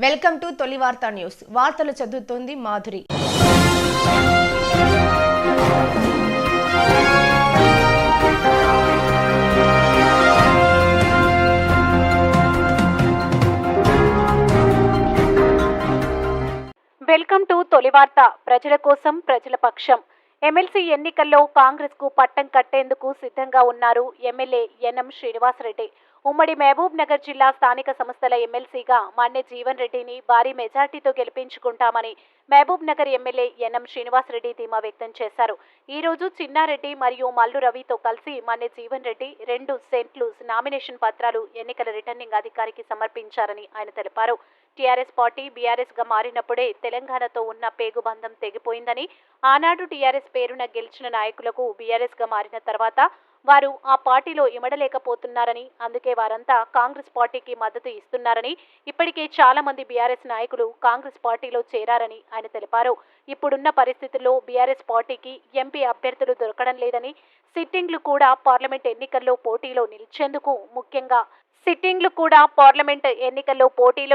Welcome to తొలి వార్తా news. వార్తలు చదువుతోంది మాధురి. వెల్కమ్ టు తొలి వార్త. ప్రజల కోసం ప్రజల పక్షం. ఎమ్మెల్సీ ఎన్నికల్లో కాంగ్రెస్ కు పట్టం కట్టేందుకు సిద్ధంగా ఉన్నారు ఎమ్మెల్యే ఎన్ఎం శ్రీనివాసరెడ్డి. ఉమ్మడి మహబూబ్ నగర్ జిల్లా స్థానిక సంస్థల ఎమ్మెల్సీగా మన్నె జీవన్ రెడ్డిని భారీ మెజార్టీతో గెలిపించుకుంటామని మహబూబ్ నగర్ ఎమ్మెల్యే ఎన్ఎం శ్రీనివాసరెడ్డి ధీమా వ్యక్తం చేశారు. ఈ రోజు చిన్నారెడ్డి మరియు మల్లు రవితో కలిసి మన్నె జీవన్ రెడ్డి 2 సెంట్లు నామినేషన్ పత్రాలు ఎన్నికల రిటర్నింగ్ అధికారికి సమర్పించారని ఆయన తెలిపారు. టీఆర్ఎస్ పార్టీ బీఆర్ఎస్ గా మారినప్పుడే తెలంగాణతో ఉన్న పేగుబంధం తెగిపోయిందని, ఆనాడు టీఆర్ఎస్ పేరున గెలిచిన నాయకులకు బీఆర్ఎస్ గా మారిన తర్వాత వారు ఆ పార్టీలో ఇమడలేకపోతున్నారని, అందుకే వారంతా కాంగ్రెస్ పార్టీకి మద్దతు ఇస్తున్నారని, ఇప్పటికే చాలా మంది బీఆర్ఎస్ నాయకులు కాంగ్రెస్ పార్టీలో చేరారని ఆయన తెలిపారు. ఇప్పుడున్న పరిస్థితుల్లో బీఆర్ఎస్ పార్టీకి ఎంపీ అభ్యర్థులు దొరకడం లేదని, సిట్టింగ్లు కూడా పార్లమెంట్ ఎన్నికల్లో పోటీలో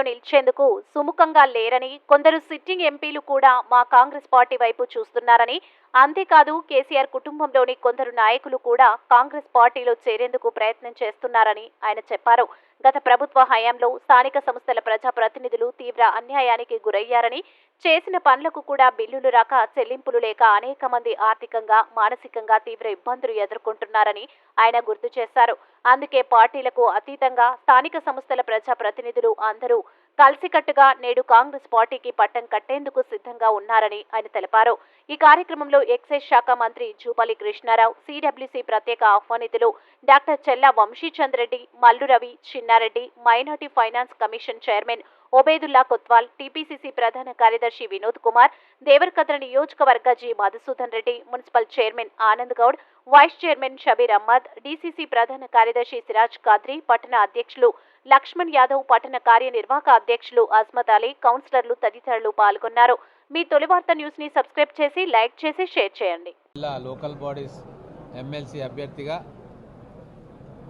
నిలిచేందుకు సుముఖంగా లేరని, కొందరు సిట్టింగ్ ఎంపీలు కూడా మా కాంగ్రెస్ పార్టీ వైపు చూస్తున్నారని, అంతేకాదు కేసీఆర్ కుటుంబంలోని కొందరు నాయకులు కూడా కాంగ్రెస్ పార్టీలో చేరేందుకు ప్రయత్నం చేస్తున్నారని ఆయన చెప్పారు. గత ప్రభుత్వ హయాంలో స్థానిక సంస్థల ప్రజాప్రతినిధులు తీవ్ర అన్యాయానికి గురయ్యారని, చేసిన పనులకు కూడా బిల్లులు రాక చెల్లింపులు లేక అనేక మంది ఆర్థికంగా మానసికంగా తీవ్ర ఇబ్బందులు ఎదుర్కొంటున్నారని ఆయన గుర్తు చేశారు. అందుకే పార్టీలకు అతీతంగా స్థానిక సంస్థల ప్రజాప్రతినిధులు అందరూ కలిసికట్టుగా నేడు కాంగ్రెస్ పార్టీకి పట్టం కట్టేందుకు సిద్ధంగా ఉన్నారని ఆయన తెలిపారు. ఈ కార్యక్రమంలో ఎక్సైజ్ శాఖ మంత్రి జూపల్లి కృష్ణారావు, సిడబ్ల్యూసీ ప్రత్యేక ఆహ్వానితులు doctor Chella Vamshichand Reddy, Mallu Ravi, Chinnareddy, minority finance commission chairman Obedullah Kotwal, TPCC ప్రధాన కార్యదర్శి వినోద్ కుమార్, దేవరకద్ర నియోజకవర్గ G Madhusudan Reddy, municipal chairman Anand Goud, vice chairman Shabbir Ahmed, DCC ప్రధాన కార్యదర్శి సిరాజ్ ఖాద్రీ, పట్టణ అధ్యక్షులు లక్ష్మణ్ యాదవ్, పట్టణ కార్యనిర్వాహక అధ్యక్షులు అజ్మత్ అలీ, కౌన్సిలర్లు తదితరులు పాల్గొన్నారు. మీ తొలి వార్త న్యూస్ ని సబ్స్క్రైబ్ చేసి, లైక్ చేసి, షేర్ చేయండి. లోకల్ బాడీస్ ఎమ్మెల్సీ అభ్యర్థిగా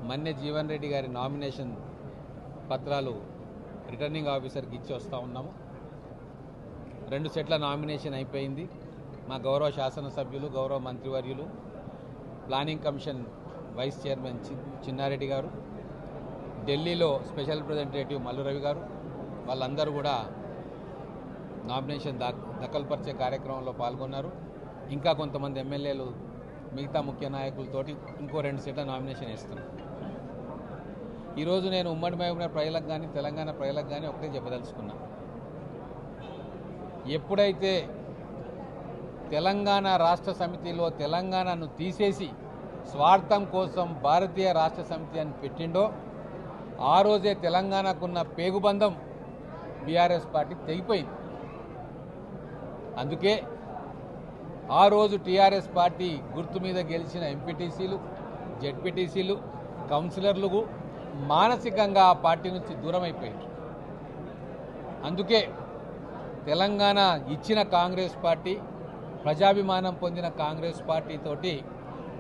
మన్నె జీవన్ రెడ్డి గారి నామినేషన్ పత్రాలు రిటర్నింగ్ ఆఫీసర్కి ఇచ్చి వస్తూ ఉన్నాము. 2 సెట్ల నామినేషన్ అయిపోయింది. మా గౌరవ శాసనసభ్యులు, గౌరవ మంత్రివర్యులు, planning commission vice chairman Chinnareddy గారు, ఢిల్లీలో స్పెషల్ రిప్రజెంటేటివ్ మల్లు రవి గారు, వాళ్ళందరూ కూడా నామినేషన్ దఖలుపరిచే కార్యక్రమంలో పాల్గొన్నారు. ఇంకా కొంతమంది ఎమ్మెల్యేలు మిగతా ముఖ్య నాయకులతోటి ఇంకో 2 సెట్ల నామినేషన్ వేస్తున్నారు. ఈరోజు నేను ఉమ్మడి మహబూబ్నగర్ ప్రజలకు కానీ తెలంగాణ ప్రజలకు కానీ ఒకటే చెప్పదలుచుకున్నా. ఎప్పుడైతే తెలంగాణ రాష్ట్ర సమితిలో తెలంగాణను తీసేసి స్వార్థం కోసం భారతీయ రాష్ట్ర సమితి అని పెట్టిండో ఆ రోజే తెలంగాణకున్న పేగుబంధం బీఆర్ఎస్ పార్టీ తెగిపోయింది. అందుకే ఆ రోజు టీఆర్ఎస్ పార్టీ గుర్తు మీద గెలిచిన ఎంపీటీసీలు, జెడ్పీటీసీలు, కౌన్సిలర్లు మానసికంగా ఆ పార్టీ నుంచి దూరం అయిపోయారు. అందుకే తెలంగాణ ఇచ్చిన కాంగ్రెస్ పార్టీ, ప్రజాభిమానం పొందిన కాంగ్రెస్ పార్టీతోటి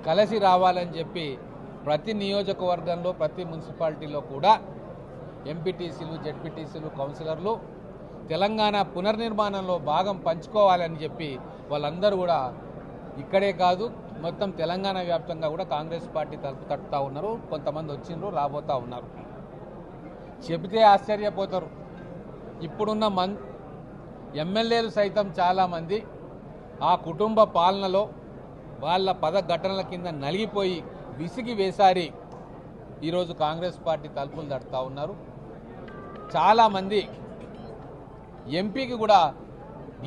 కలిసి రావాలని చెప్పి ప్రతి నియోజకవర్గంలో, ప్రతి మున్సిపాలిటీలో కూడా ఎంపీటీసీలు, జెడ్పీటీసీలు, కౌన్సిలర్లు తెలంగాణ పునర్నిర్మాణంలో భాగం పంచుకోవాలని చెప్పి వాళ్ళందరూ కూడా ఇక్కడే కాదు మొత్తం తెలంగాణ వ్యాప్తంగా కూడా కాంగ్రెస్ పార్టీ తలుపు తట్టుతూ ఉన్నారు. కొంతమంది వచ్చిండ్రు, రాబోతూ ఉన్నారు. చెబితే ఆశ్చర్యపోతారు. ఇప్పుడున్న ఎమ్మెల్యేలు సైతం చాలామంది ఆ కుటుంబ పాలనలో వాళ్ళ పదఘటనల కింద నలిగిపోయి విసిగి వేసారి ఈరోజు కాంగ్రెస్ పార్టీ తలుపులు తడుతూ ఉన్నారు. చాలామంది ఎంపీకి కూడా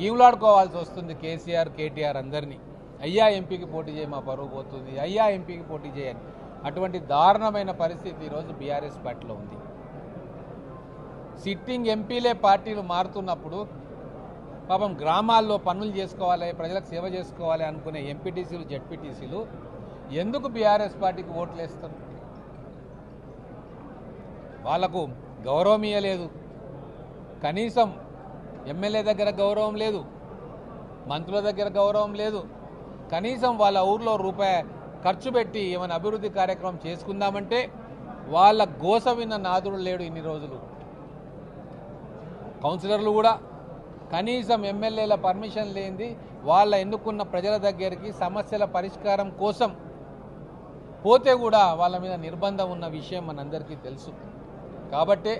గీవులాడుకోవాల్సి వస్తుంది. కేసీఆర్, కేటీఆర్ అందరినీ అయ్యా ఎంపీకి పోటీ చేయి, మా పరువు పోతుంది, అయ్యా ఎంపీకి పోటీ చేయని అటువంటి దారుణమైన పరిస్థితి ఈరోజు బీఆర్ఎస్ పార్టీలో ఉంది. సిట్టింగ్ ఎంపీలే పార్టీలు మారుతున్నప్పుడు పాపం గ్రామాల్లో పనులు చేసుకోవాలి, ప్రజలకు సేవ చేసుకోవాలి అనుకునే ఎంపీటీసీలు, జెడ్పీటీసీలు ఎందుకు బీఆర్ఎస్ పార్టీకి ఓట్లు వేస్తారు? వాళ్లకు గౌరవం ఇవ్వలేదు. కనీసం ఎమ్మెల్యే దగ్గర గౌరవం లేదు, మంత్రుల దగ్గర గౌరవం లేదు. కనీసం వాళ్ళ ఊర్లో రూపాయి ఖర్చు పెట్టి ఏమైనా అభివృద్ధి కార్యక్రమం చేసుకుందామంటే వాళ్ళ గోస విన్న నాదుడు లేడు ఇన్ని రోజులు. కౌన్సిలర్లు కూడా కనీసం ఎమ్మెల్యేల పర్మిషన్ లేనిది వాళ్ళ ఎన్నుకున్న ప్రజల దగ్గరికి సమస్యల పరిష్కారం కోసం పోతే కూడా వాళ్ళ మీద నిర్బంధం ఉన్న విషయం మనందరికీ తెలుసు. కాబట్టే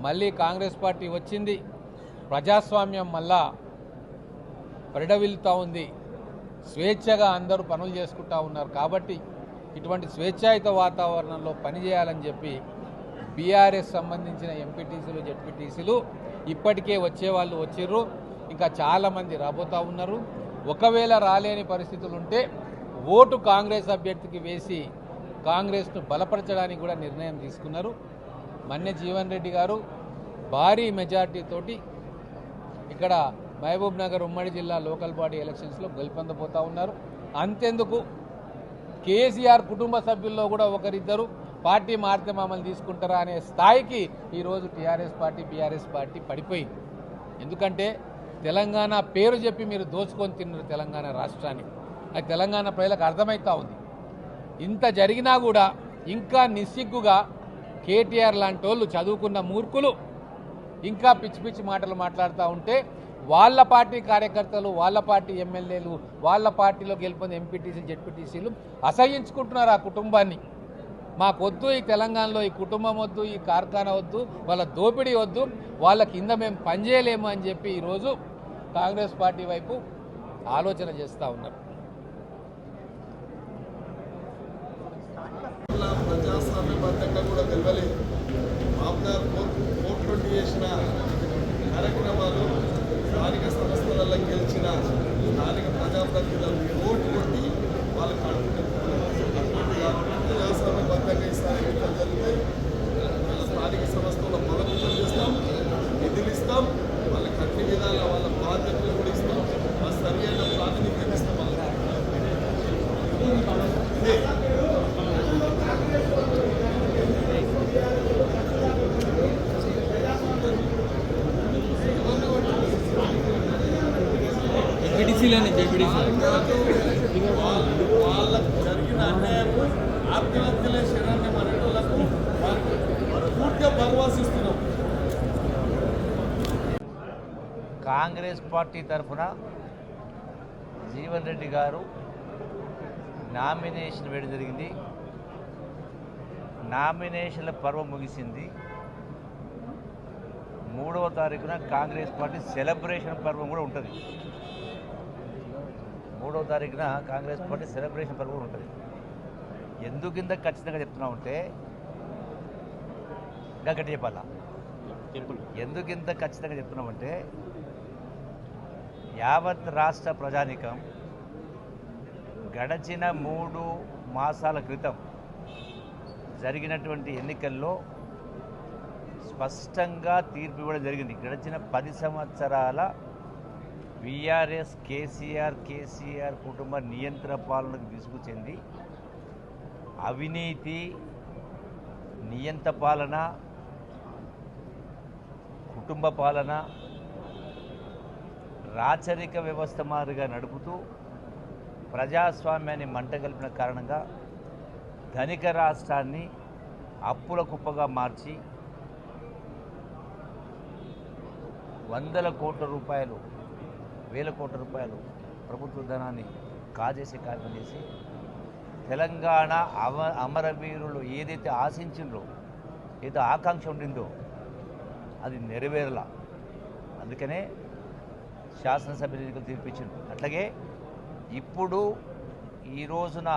మళ్ళీ కాంగ్రెస్ పార్టీ వచ్చింది, ప్రజాస్వామ్యం మళ్ళా పరిడవిల్లుతూ ఉంది, స్వేచ్ఛగా అందరూ పనులు చేసుకుంటూ ఉన్నారు. కాబట్టి ఇటువంటి స్వేచ్ఛాయుత వాతావరణంలో పనిచేయాలని చెప్పి బీఆర్ఎస్ సంబంధించిన ఎంపీటీసీలు జెడ్పీటీసీలు ఇప్పటికే వచ్చేవాళ్ళు వచ్చిర్రు, ఇంకా చాలామంది రాబోతూ ఉన్నారు. ఒకవేళ రాలేని పరిస్థితులు ఉంటే ఓటు కాంగ్రెస్ అభ్యర్థికి వేసి కాంగ్రెస్ను బలపరచడానికి కూడా నిర్ణయం తీసుకున్నారు. మన్నె జీవన్ రెడ్డి గారు భారీ మెజార్టీతోటి ఇక్కడ మహబూబ్ నగర్ ఉమ్మడి జిల్లా లోకల్ బాడీ ఎలక్షన్స్లో గెలుపొందబోతూ ఉన్నారు. అంతెందుకు కేసీఆర్ కుటుంబ సభ్యుల్లో కూడా ఒకరిద్దరు పార్టీ మారితే మమ్మల్ని తీసుకుంటారా అనే స్థాయికి ఈరోజు టీఆర్ఎస్ పార్టీ బీఆర్ఎస్ పార్టీ పడిపోయింది. ఎందుకంటే తెలంగాణ పేరు చెప్పి మీరు దోచుకొని తిన్నారు తెలంగాణ రాష్ట్రాన్ని. అది తెలంగాణ ప్రజలకు అర్థమవుతా ఉంది. ఇంత జరిగినా కూడా ఇంకా నిస్సిగ్గుగా కేటీఆర్ లాంటి వాళ్ళు చదువుకున్న మూర్ఖులు ఇంకా పిచ్చి పిచ్చి మాటలు మాట్లాడుతూ ఉంటే వాళ్ళ పార్టీ కార్యకర్తలు, వాళ్ళ పార్టీ ఎమ్మెల్యేలు, వాళ్ళ పార్టీలో గెలుపొంది ఎంపీటీసీ జెడ్పీటీసీలు అసహ్యించుకుంటున్నారు ఆ కుటుంబాన్ని. మాకొద్దు ఈ తెలంగాణలో ఈ కుటుంబం వద్దు, ఈ కార్ఖానా వద్దు, వాళ్ళ దోపిడీ వద్దు, వాళ్ళ కింద మేము పనిచేయలేము అని చెప్పి ఈరోజు కాంగ్రెస్ పార్టీ వైపు ఆలోచన చేస్తూ ఉన్నారు. ప్రజాస్వామ్యబద్ధంగా కూడా తెలియలేదు. కోర్టు చేసిన కార్యక్రమాలు స్థానిక సంస్థలలో గెలిచిన స్థానిక ప్రజాప్రతినిధులను ఓటు కొట్టి వాళ్ళకి ప్రజాస్వామ్యబద్ధంగా ఈసారి ఎన్నికలు జరిగితే వాళ్ళ స్థానిక సంస్థల బలోపేతం చేస్తాం, నిధులు ఇస్తాం, వాళ్ళకి అన్ని విధాల వాళ్ళ బాధ్యతలు కూడా ఇస్తాం, ఆ సరైన ప్రాతినిధ్యం ఇస్తాం. వాళ్ళకు జరిగిన అన్యాయం ఆత్మహత్యలే శరణ్య మరణులకు పూర్తిగా భరవాసిస్తున్నాం. కాంగ్రెస్ పార్టీ తరఫున జీవన్ రెడ్డి గారు నామినేషన్ వేయడం జరిగింది. నామినేషన్ల పర్వం ముగిసింది. 3వ తారీఖున కాంగ్రెస్ పార్టీ సెలబ్రేషన్ పర్వం కూడా ఉంటుంది. 3వ తారీఖున కాంగ్రెస్ పార్టీ సెలబ్రేషన్ పర్వం ఉంటుంది. ఎందుకు ఇంత ఖచ్చితంగా చెప్తున్నామంటే ఇంకా గట్టి చెప్పాలా, ఎందుకు ఇంత ఖచ్చితంగా చెప్తున్నామంటే యావత్ రాష్ట్ర ప్రజానీకం గడచిన 3 మాసాల క్రితం జరిగినటువంటి ఎన్నికల్లో స్పష్టంగా తీర్పు ఇవ్వడం జరిగింది. గడిచిన 10 సంవత్సరాల బీఆర్ఎస్ కేసీఆర్ కుటుంబ నియంత్రణ పాలనకు విసుగు చెంది అవినీతి, నియంత పాలన, కుటుంబ పాలన, రాచరిక వ్యవస్థ మాదిరిగా నడుపుతూ ప్రజాస్వామ్యాన్ని మంటగలిపిన కారణంగా ధనిక రాష్ట్రాన్ని అప్పుల కుప్పగా మార్చి వందల కోట్ల రూపాయలు, వేల కోట్ల రూపాయలు ప్రభుత్వ ధనాన్ని కాజేసే కార్యక్రమం చేసి తెలంగాణ అమరవీరులు ఏదైతే ఆశించిండ్రో, ఏదో ఆకాంక్ష ఉండిందో అది నెరవేరలా. అందుకనే శాసనసభ ఎన్నికలు తీర్పిచ్చింది. అట్లాగే ఇప్పుడు ఈ రోజున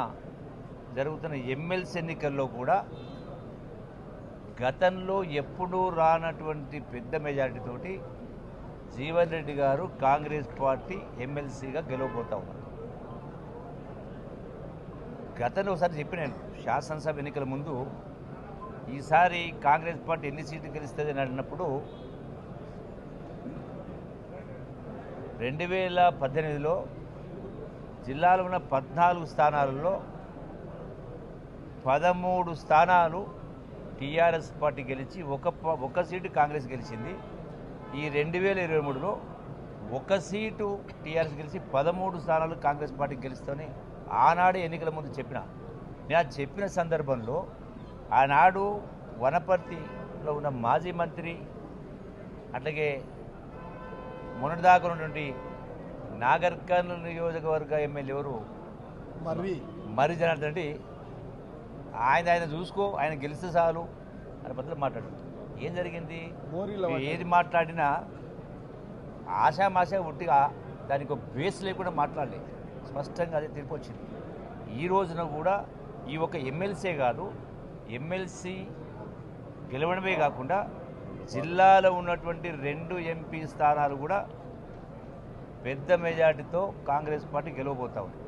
జరుగుతున్న ఎమ్మెల్సీ ఎన్నికల్లో కూడా గతంలో ఎప్పుడూ రానటువంటి పెద్ద మెజారిటీతోటి జీవన్ రెడ్డి గారు కాంగ్రెస్ పార్టీ ఎమ్మెల్సీగా గెలవబోతా ఉన్నారు. గతంలో ఒకసారి చెప్పి నేను శాసనసభ ఎన్నికల ముందు ఈసారి కాంగ్రెస్ పార్టీ ఎన్ని సీట్లు గెలుస్తుంది అని అడిగినప్పుడు 2018లో జిల్లాలో ఉన్న 14 స్థానాలలో 13 స్థానాలు టీఆర్ఎస్ పార్టీ గెలిచి ఒక సీటు కాంగ్రెస్ గెలిచింది. ఈ 2023లో 1 సీటు టీఆర్ఎస్ గెలిచి 13 స్థానాలు కాంగ్రెస్ పార్టీ గెలుస్తామని ఆనాడు ఎన్నికల ముందు చెప్పిన. నేను చెప్పిన సందర్భంలో ఆనాడు వనపర్తిలో ఉన్న మాజీ మంత్రి, అట్లాగే మొన్నటిదాకా ఉన్నటువంటి నాగర్ కర్నూలు నియోజకవర్గ ఎమ్మెల్యే ఎవరు మర్రి జనార్దన్ రెడ్డి ఆయన చూసుకో, ఆయన గెలిస్తే చాలు అని బదులు మాట్లాడు. ఏం జరిగింది? ఏది మాట్లాడినా ఆశామాషా ఉట్టిగా దానికి ఒక బేస్ లేకుండా మాట్లాడలేదు. స్పష్టంగా అదే తీర్పు వచ్చింది. ఈ రోజున కూడా ఈ ఒక ఎమ్మెల్సీ కాదు, ఎమ్మెల్సీ గెలవడమే కాకుండా జిల్లాలో ఉన్నటువంటి 2 ఎంపీ స్థానాలు కూడా పెద్ద మెజార్టీతో కాంగ్రెస్ పార్టీ గెలవబోతా ఉంది.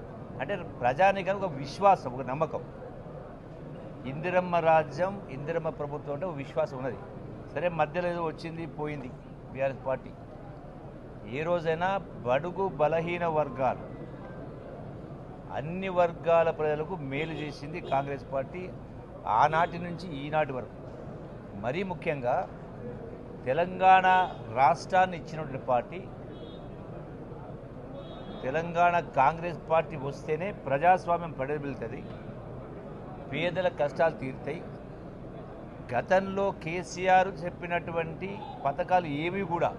అంటే ప్రజానికానికి ఒక విశ్వాసం, ఒక నమ్మకం. ఇందిరమ్మ రాజ్యం, ఇందిరమ్మ ప్రభుత్వం అంటే ఒక విశ్వాసం ఉన్నది. సరే, మధ్యలో ఏదో వచ్చింది పోయింది బీఆర్ఎస్ పార్టీ. ఏ రోజైనా బడుగు బలహీన వర్గాలు, అన్ని వర్గాల ప్రజలకు మేలు చేసింది కాంగ్రెస్ పార్టీ ఆనాటి నుంచి ఈనాటి వరకు. మరీ ముఖ్యంగా తెలంగాణ రాష్ట్రాన్ని ఇచ్చినటువంటి పార్టీ, తెలంగాణ కాంగ్రెస్ పార్టీ వస్తేనే ప్రజాస్వామ్యం ప్రతిబిలుతుంది, పేదల కష్టాలు తీరుతాయి. గతంలో కేసీఆర్ చెప్పినటువంటి పథకాలు ఏమీ కూడా,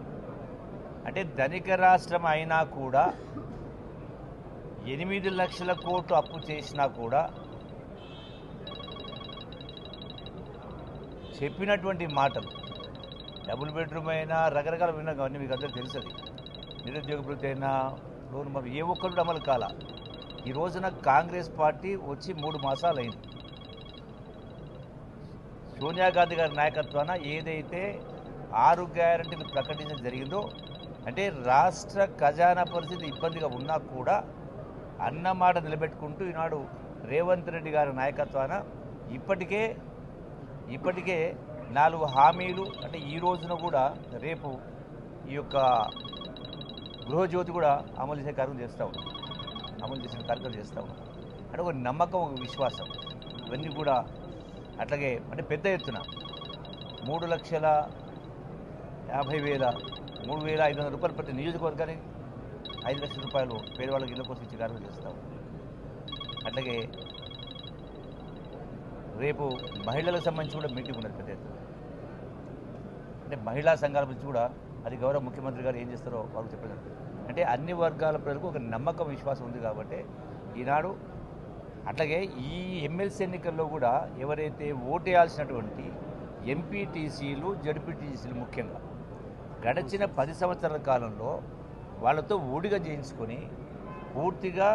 అంటే ధనిక రాష్ట్రం అయినా కూడా 8 లక్షల కోట్లు అప్పు చేసినా కూడా చెప్పినటువంటి మాటలు, డబుల్ బెడ్రూమ్ అయినా రకరకాల విన్నా అవన్నీ మీకు అందరూ తెలుస్తుంది. నిరుద్యోగ భృతి అయినా లోన్ మాఫీ ఏ ఒక్కరు అమలు కాల. ఈ రోజున కాంగ్రెస్ పార్టీ వచ్చి 3 మాసాలు అయింది. సోనియా గాంధీ గారి నాయకత్వాన ఏదైతే 6 గ్యారెంటీలు ప్రకటించడం జరిగిందో, అంటే రాష్ట్ర ఖజానా పరిస్థితి ఇబ్బందిగా ఉన్నా కూడా అన్నమాట నిలబెట్టుకుంటూ ఈనాడు రేవంత్ రెడ్డి గారి నాయకత్వాన ఇప్పటికే 4 హామీలు, అంటే ఈ రోజున కూడా రేపు ఈ యొక్క గృహజ్యోతి కూడా అమలు చేసే కార్యక్రమం చేస్తూ ఉన్నాం, అంటే ఒక నమ్మకం, ఒక విశ్వాసం, ఇవన్నీ కూడా అట్లాగే అంటే పెద్ద ఎత్తున 3,50,000 రూపాయలు ప్రతి నియోజకవర్గానికి 5 లక్షల రూపాయలు పేదవాళ్ళకి ఇళ్ళ కోసం ఇచ్చే కార్యక్రమం చేస్తాం. అట్లాగే రేపు మహిళలకు సంబంధించి కూడా మీటింగ్ ఉన్నది పెద్ద ఎత్తున. అంటే మహిళా సంఘాల గురించి కూడా అది గౌరవ ముఖ్యమంత్రి గారు ఏం చేస్తారో వాళ్ళకి చెప్పారు. అంటే అన్ని వర్గాల ప్రజలకు ఒక నమ్మకం, విశ్వాసం ఉంది కాబట్టి ఈనాడు. అట్లాగే ఈ ఎమ్మెల్సీ ఎన్నికల్లో కూడా ఎవరైతే ఓటేయాల్సినటువంటి ఎంపీటీసీలు, జడ్పీటీసీలు ముఖ్యంగా గడిచిన 10 సంవత్సరాల కాలంలో వాళ్ళతో ఊడిగా చేయించుకొని పూర్తిగా